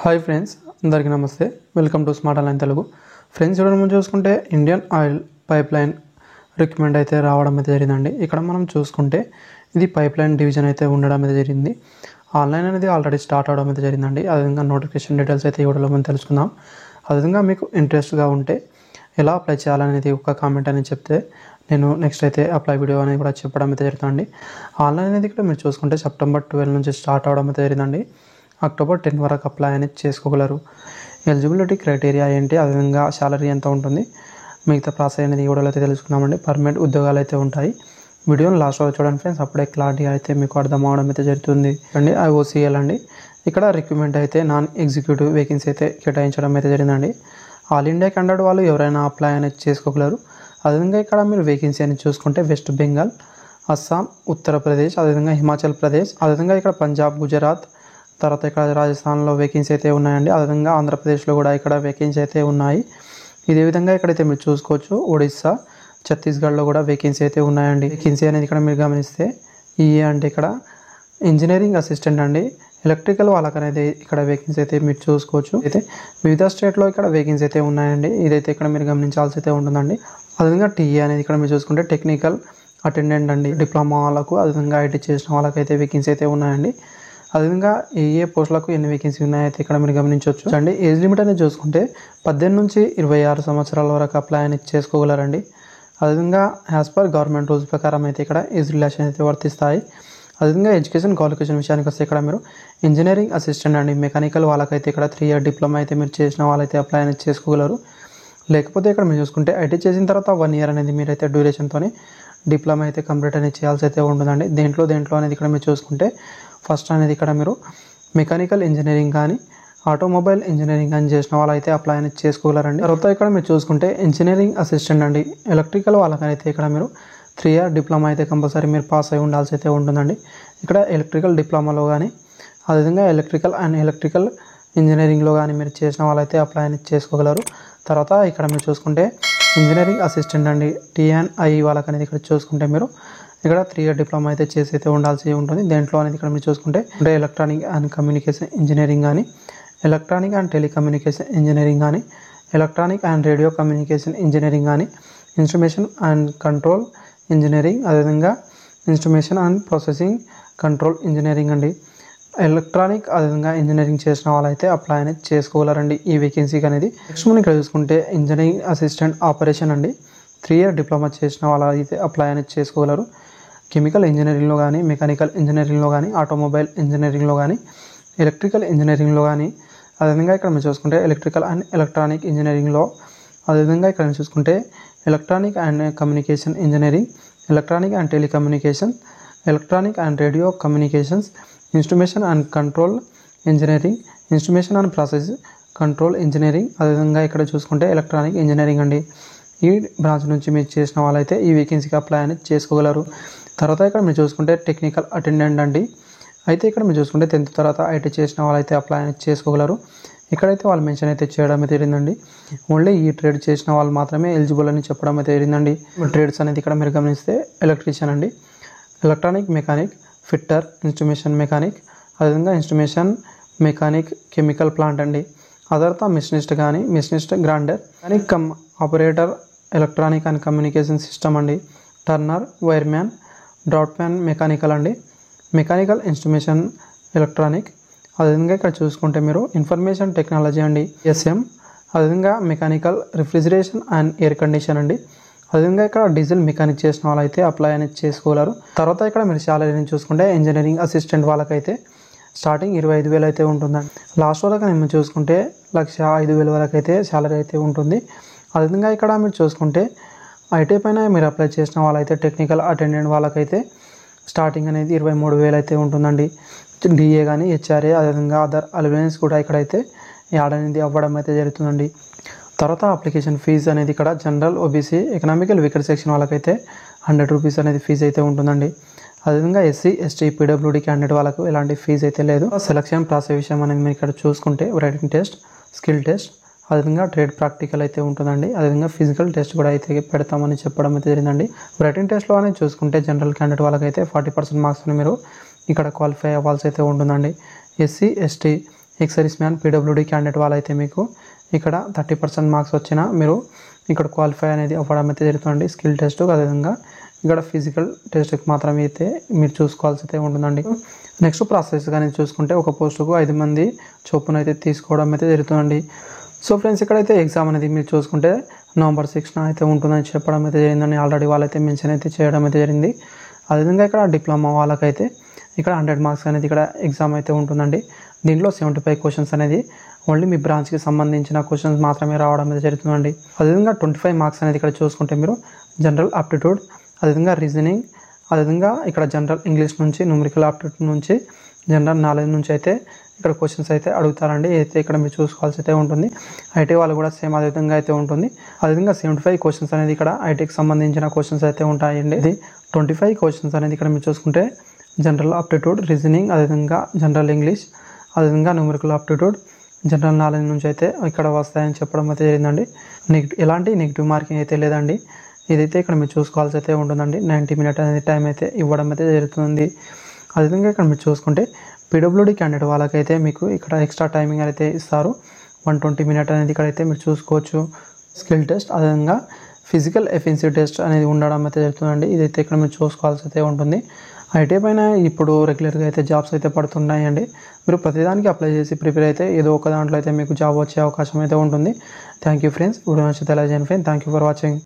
Hi friends, అందరికీ నమస్తే. Welcome to smart online Telugu. Friends, ఇక్కడ మనం చూసుకుంటే Indian oil pipe line recruitment అయితే రావడం అయితే జరిగిందండి. ఇక్కడ మనం చూసుకుంటే ఇది పైప్ లైన్ డివిజన్ అయితే ఉండడం అయితే జరిగింది. ఆన్లైన్ అనేది ఆల్రెడీ స్టార్ట్ అవడం అయితే జరిగిందండి. అదేవిధంగా నోటిఫికేషన్ డీటెయిల్స్ అయితే ఇవ్వడంలో మనం తెలుసుకుందాం. అదేవిధంగా మీకు ఇంట్రెస్ట్గా ఉంటే ఎలా అప్లై చేయాలనేది ఒక కామెంట్ అనేది చెప్తే నేను నెక్స్ట్ అయితే అప్లై వీడియో అనేది కూడా చెప్పడం అయితే జరుగుతుంది. ఆన్లైన్ అనేది ఇక్కడ మీరు చూసుకుంటే సెప్టెంబర్ 12 నుంచి స్టార్ట్ అవడం అయితే జరిగిందండి. అక్టోబర్ 10 వరకు అప్లై అనేది చేసుకోగలరు. ఎలిజిబిలిటీ క్రైటీరియా ఏంటి, అదేవిధంగా శాలరీ ఎంత ఉంటుంది, మిగతా ప్రాసెస్ అనేది కూడా అయితే తెలుసుకున్నామండి. పర్మనెంట్ ఉద్యోగాలు అయితే ఉంటాయి. వీడియోని లాస్ట్ వరకు చూడండి ఫ్రెండ్స్, అప్పుడే క్లారిటీ అయితే మీకు అర్థం అవడం అయితే జరుగుతుంది అండి. IOCL అండి, ఇక్కడ రిక్రూట్మెంట్ అయితే నాన్ ఎగ్జిక్యూటివ్ వేకెన్సీ అయితే కేటాయించడం అయితే జరిగిందండి. ఆల్ ఇండియా క్యాండిడేట్ వాళ్ళు ఎవరైనా అప్లై అనేది చేసుకోగలరు. అదేవిధంగా ఇక్కడ మీరు వేకెన్సీ అనేది చూసుకుంటే వెస్ట్ బెంగాల్, అస్సాం, ఉత్తరప్రదేశ్, అదేవిధంగా హిమాచల్ ప్రదేశ్, అదేవిధంగా ఇక్కడ పంజాబ్, గుజరాత్, తర్వాత ఇక్కడ రాజస్థాన్లో వేకెన్సీ అయితే ఉన్నాయండి. అదేవిధంగా ఆంధ్రప్రదేశ్లో కూడా ఇక్కడ వేకెన్సీ అయితే ఉన్నాయి. ఇదే విధంగా ఇక్కడైతే మీరు చూసుకోవచ్చు ఒడిస్సా, ఛత్తీస్గఢ్లో కూడా వేకెన్సీ అయితే ఉన్నాయండి. వేకెన్సీ అనేది ఇక్కడ మీరు గమనిస్తే అంటే ఇక్కడ ఇంజనీరింగ్ అసిస్టెంట్ అండి, ఎలక్ట్రికల్ వాళ్ళకి అనేది ఇక్కడ వేకెన్సీ అయితే మీరు చూసుకోవచ్చు. అయితే వివిధ స్టేట్లో ఇక్కడ వేకెన్సీ అయితే ఉన్నాయండి. ఇదైతే ఇక్కడ మీరు గమనించాల్సి అయితే ఉంటుందండి. అదేవిధంగా టీఏ అనేది ఇక్కడ మీరు చూసుకుంటే టెక్నికల్ అటెండెంట్ అండి, డిప్లొమా వాళ్ళకు, అదేవిధంగా ఐటీ చేసిన వాళ్ళకైతే వేకెన్సీ అయితే ఉన్నాయండి. అదేవిధంగా ఏ పోస్టులకు ఎన్ని వేకెన్సీ ఉన్నాయైతే ఇక్కడ మీరు గమనించవచ్చు అండి. ఏజ్ లిమిట్ అనేది చూసుకుంటే 18 నుంచి 26 సంవత్సరాల వరకు అప్లై అనేది చేసుకోగలరండి. అదేవిధంగా యాజ్ పర్ గవర్నమెంట్ రూల్స్ ప్రకారం అయితే ఇక్కడ ఏజ్ రిలాక్సేషన్ అయితే వర్తిస్తాయి. అదేవిధంగా ఎడ్యుకేషన్ క్వాలిఫికేషన్ విషయానికి వస్తే ఇక్కడ మీరు ఇంజనీరింగ్ అసిస్టెంట్ అండి, మెకానికల్ వాళ్ళకైతే ఇక్కడ 3 ఇయర్ డిప్లొమా అయితే మీరు చేసిన వాళ్ళైతే అప్లై అనేది చేసుకోగలరు. లేకపోతే ఇక్కడ మీరు చూసుకుంటే ఐటీ చేసిన తర్వాత 1 ఇయర్ అనేది మీరైతే డ్యూరేషన్తో డిప్లొమా అయితే కంప్లీట్ అనేది చేయాల్సి అయితే ఉంటుందండి. దేంట్లో అనేది ఇక్కడ మీరు చూసుకుంటే ఫస్ట్ అనేది ఇక్కడ మీరు మెకానికల్ ఇంజనీరింగ్ కానీ ఆటోమొబైల్ ఇంజనీరింగ్ కానీ చేసిన వాళ్ళైతే అప్లై అనేది చేసుకోగలరండి. తర్వాత ఇక్కడ మీరు చూసుకుంటే ఇంజనీరింగ్ అసిస్టెంట్ అండి, ఎలక్ట్రికల్ వాళ్ళకైతే ఇక్కడ మీరు 3 ఇయర్ డిప్లొమా అయితే కంపల్సరీ మీరు పాస్ అయి ఉండాల్సి అయితే ఉంటుందండి. ఇక్కడ ఎలక్ట్రికల్ డిప్లొమాలో కానీ అదేవిధంగా ఎలక్ట్రికల్ ఇంజనీరింగ్లో కానీ మీరు చేసిన వాళ్ళైతే అప్లై అనేది చేసుకోగలరు. తర్వాత ఇక్కడ మీరు చూసుకుంటే ఇంజనీరింగ్ అసిస్టెంట్ అండి, TNI వాళ్ళకనేది ఇక్కడ చూసుకుంటే మీరు ఇక్కడ 3 ఇయర్ డిప్లొమా అయితే చేసి అయితే ఉండాల్సి ఉంటుంది. దేంట్లో అనేది ఇక్కడ మీరు చూసుకుంటే ఎలక్ట్రానిక్ అండ్ కమ్యూనికేషన్ ఇంజనీరింగ్ కానీ, ఎలక్ట్రానిక్ అండ్ టెలికమ్యూనికేషన్ ఇంజనీరింగ్ కానీ, electronic and radio communication engineering కానీ, ఇన్స్ట్రుమేషన్ అండ్ కంట్రోల్ ఇంజనీరింగ్, అదేవిధంగా instrumentation and processing control engineering అండి, ఎలక్ట్రానిక్ అదేవిధంగా ఇంజనీరింగ్ చేసిన వాళ్ళైతే అప్లై అనేది చేసుకోగలరండి ఈ వేకెన్సీకి అనేది. నెక్స్ట్ మనం ఇక్కడ చూసుకుంటే ఇంజనీరింగ్ అసిస్టెంట్ ఆపరేషన్ అండి, 3 ఇయర్ డిప్లొమా చేసిన వాళ్ళైతే అప్లై అనేది చేసుకోగలరు. కెమికల్ ఇంజనీరింగ్లో కానీ, మెకానికల్ ఇంజనీరింగ్లో కానీ, ఆటోమొబైల్ ఇంజనీరింగ్లో కానీ, ఎలక్ట్రికల్ ఇంజనీరింగ్లో కానీ, అదేవిధంగా ఇక్కడ మీరు చూసుకుంటే ఎలక్ట్రికల్ అండ్ ఎలక్ట్రానిక్ ఇంజనీరింగ్లో, అదేవిధంగా ఇక్కడ మీరు చూసుకుంటే electronic and communication engineering, electronic and telecommunication, electronic and radio communications, instrumentation and control engineering, instrumentation and process control engineering, అదేవిధంగా ఇక్కడ చూసుకుంటే ఎలక్ట్రానిక్ ఇంజనీరింగ్ అండి. ఈ బ్రాంచ్ నుంచి మీరు చేసిన వాళ్ళైతే ఈ వేకెన్సీకి అప్లై అనేది చేసుకోగలరు. తర్వాత ఇక్కడ మీరు చూసుకుంటే టెక్నికల్ అటెండెంట్ అండి, అయితే ఇక్కడ మీరు చూసుకుంటే 10th తర్వాత ఐటీ చేసిన వాళ్ళైతే అప్లై అనేది చేసుకోగలరు. ఇక్కడైతే వాళ్ళు మెన్షన్ అయితే చేయడం అయితే జరిగిందండి. ఓన్లీ ఈ ట్రేడ్ చేసిన వాళ్ళు మాత్రమే ఎలిజిబుల్ అని చెప్పడం అయితే జరిగిందండి. ట్రేడ్స్ అనేది ఇక్కడ మీరు గమనిస్తే ఎలక్ట్రీషియన్ అండి, electronic mechanic, fitter, instrumentation mechanic, అదేవిధంగా ఇన్స్ట్రుమేషన్ మెకానిక్, కెమికల్ ప్లాంట్ అండి, అదర్తా మిషనిస్ట్ కానీ, machinist grinder mechanic come operator, electronic and communication system అండి, టర్నర్, వైర్మ్యాన్, డ్రాట్మ్యాన్ మెకానికల్ అండి, మెకానికల్ ఇన్స్ట్రుమేషన్ ఎలక్ట్రానిక్, అదేవిధంగా ఇక్కడ చూసుకుంటే మీరు ఇన్ఫర్మేషన్ టెక్నాలజీ అండి, SM, అదేవిధంగా mechanical refrigeration and air condition అండి, అదేవిధంగా ఇక్కడ డీజిల్ మెకానిక్ చేసిన వాళ్ళైతే అప్లై అనేది చేసుకోగలరు. తర్వాత ఇక్కడ మీరు శాలరీని చూసుకుంటే ఇంజనీరింగ్ అసిస్టెంట్ వాళ్ళకైతే స్టార్టింగ్ 25,000 అయితే ఉంటుందండి. లాస్ట్ వరకు మేము చూసుకుంటే 1,05,000 వరకు అయితే శాలరీ అయితే ఉంటుంది. అదేవిధంగా ఇక్కడ మీరు చూసుకుంటే ఐటీ పైన మీరు అప్లై చేసిన వాళ్ళైతే టెక్నికల్ అటెండెంట్ వాళ్ళకైతే స్టార్టింగ్ అనేది 23,000 అయితే ఉంటుందండి. DA కానీ, HRA, అదేవిధంగా అదర్ అలవెన్స్ కూడా ఇక్కడైతే యాడ్ అనేది అవ్వడం అయితే జరుగుతుందండి. తర్వాత అప్లికేషన్ ఫీజు అనేది ఇక్కడ general, OBC, economical weaker section వాళ్ళకైతే 100 రూపీస్ అనేది ఫీజు అయితే ఉంటుందండి. అదేవిధంగా SC, ST, PWD క్యాండిడేట్ వాళ్ళకు ఎలాంటి ఫీజు అయితే లేదు. సెలక్షన్ ప్రాసెస్ విషయం అనేది మీరు ఇక్కడ చూసుకుంటే రైటింగ్ టెస్ట్, స్కిల్ టెస్ట్, అదేవిధంగా ట్రేడ్ ప్రాక్టికల్ అయితే ఉంటుందండి. అదేవిధంగా ఫిజికల్ టెస్ట్ కూడా అయితే పెడతామని చెప్పడం అయితే జరిగిందండి. రైటింగ్ టెస్ట్లో అనేది చూసుకుంటే జనరల్ క్యాండిడేట్ వాళ్ళకైతే 40% మార్క్స్ మీరు ఇక్కడ క్వాలిఫై అవ్వాల్సి అయితే ఉంటుందండి. SC, ST, ex-service man PWD candidate వాళ్ళైతే మీకు ఇక్కడ 30% మార్క్స్ వచ్చినా మీరు ఇక్కడ క్వాలిఫై అనేది అవ్వడం అయితే జరుగుతుందండి. స్కిల్ టెస్ట్ అదేవిధంగా ఇక్కడ ఫిజికల్ టెస్ట్కి మాత్రమే అయితే మీరు చూసుకోవాల్సి అయితే ఉంటుందండి. నెక్స్ట్ ప్రాసెస్ కానీ చూసుకుంటే ఒక పోస్టుకు 5 మంది చొప్పున అయితే తీసుకోవడం అయితే జరుగుతుందండి. సో ఫ్రెండ్స్ ఇక్కడైతే ఎగ్జామ్ అనేది మీరు చూసుకుంటే November 6న అయితే ఉంటుందని చెప్పడం అయితే జరిగిందని ఆల్రెడీ వాళ్ళైతే మెన్షన్ అయితే చేయడం అయితే జరిగింది. అదేవిధంగా ఇక్కడ డిప్లొమా వాళ్ళకైతే ఇక్కడ 100 మార్క్స్ అనేది ఇక్కడ ఎగ్జామ్ అయితే ఉంటుందండి. దీంట్లో 75 క్వశ్చన్స్ అనేది ఓన్లీ మీ బ్రాంచ్కి సంబంధించిన క్వశ్చన్స్ మాత్రమే రావడం అయితే జరుగుతుందండి. అదేవిధంగా 25 మార్క్స్ అనేది ఇక్కడ చూసుకుంటే మీరు జనరల్ ఆప్టిట్యూడ్, అదేవిధంగా రీజనింగ్, అదేవిధంగా ఇక్కడ జనరల్ ఇంగ్లీష్ నుంచి, న్యూమరికల్ ఆప్టిట్యూడ్ నుంచి, జనరల్ నాలెడ్జ్ నుంచి అయితే ఇక్కడ క్వశ్చన్స్ అయితే అడుగుతారండి. అయితే ఇక్కడ మీరు చూసుకోవాల్సి అయితే ఉంటుంది. ఐటీ వాళ్ళు కూడా సేమ్ అదే విధంగా అయితే ఉంటుంది. అదేవిధంగా 75 క్వశ్చన్స్ అనేది ఇక్కడ ఐటీకి సంబంధించిన క్వశ్చన్స్ అయితే ఉంటాయండి. ఇది 25 క్వశ్చన్స్ అనేది ఇక్కడ మీరు చూసుకుంటే జనరల్ ఆప్టిట్యూడ్, రీజనింగ్, అదేవిధంగా జనరల్ ఇంగ్లీష్, అదేవిధంగా న్యూమరికల్ ఆప్టిట్యూడ్, జనరల్ నాలెడ్జ్ నుంచి అయితే ఇక్కడ వస్తాయని చెప్పడం అయితే జరిగిందండి. ఎలాంటి నెగిటివ్ మార్కింగ్ అయితే లేదండి. ఇదైతే ఇక్కడ మీరు చూసుకోవాల్సి అయితే ఉంటుందండి. 90 మినిట్ అనేది టైం అయితే ఇవ్వడం అయితే జరుగుతుంది. అదేవిధంగా ఇక్కడ మీరు చూసుకుంటే పీడబ్ల్యూడీ క్యాండిడేట్ వాళ్ళకైతే మీకు ఇక్కడ ఎక్స్ట్రా టైమింగ్ అయితే ఇస్తారు. 120 మినిట్ అనేది ఇక్కడైతే మీరు చూసుకోవచ్చు. స్కిల్ టెస్ట్, అదేవిధంగా ఫిజికల్ ఎఫిషియన్సీ టెస్ట్ అనేది ఉండడం అయితే జరుగుతుందండి. ఇదైతే ఇక్కడ మీరు చూసుకోవాల్సి అయితే ఉంటుంది. ఐటీ పైన ఇప్పుడు రెగ్యులర్గా అయితే జాబ్స్ అయితే పడుతున్నాయండి. మీరు ప్రతిదానికి అప్లై చేసి ప్రిపేర్ అయితే ఏదో ఒక దాంట్లో అయితే మీకు జాబ్ వచ్చే అవకాశం అయితే ఉంటుంది. Thank you friends. వీడియో నచ్చితే లైక్ చేయండి friends. Thank you for watching.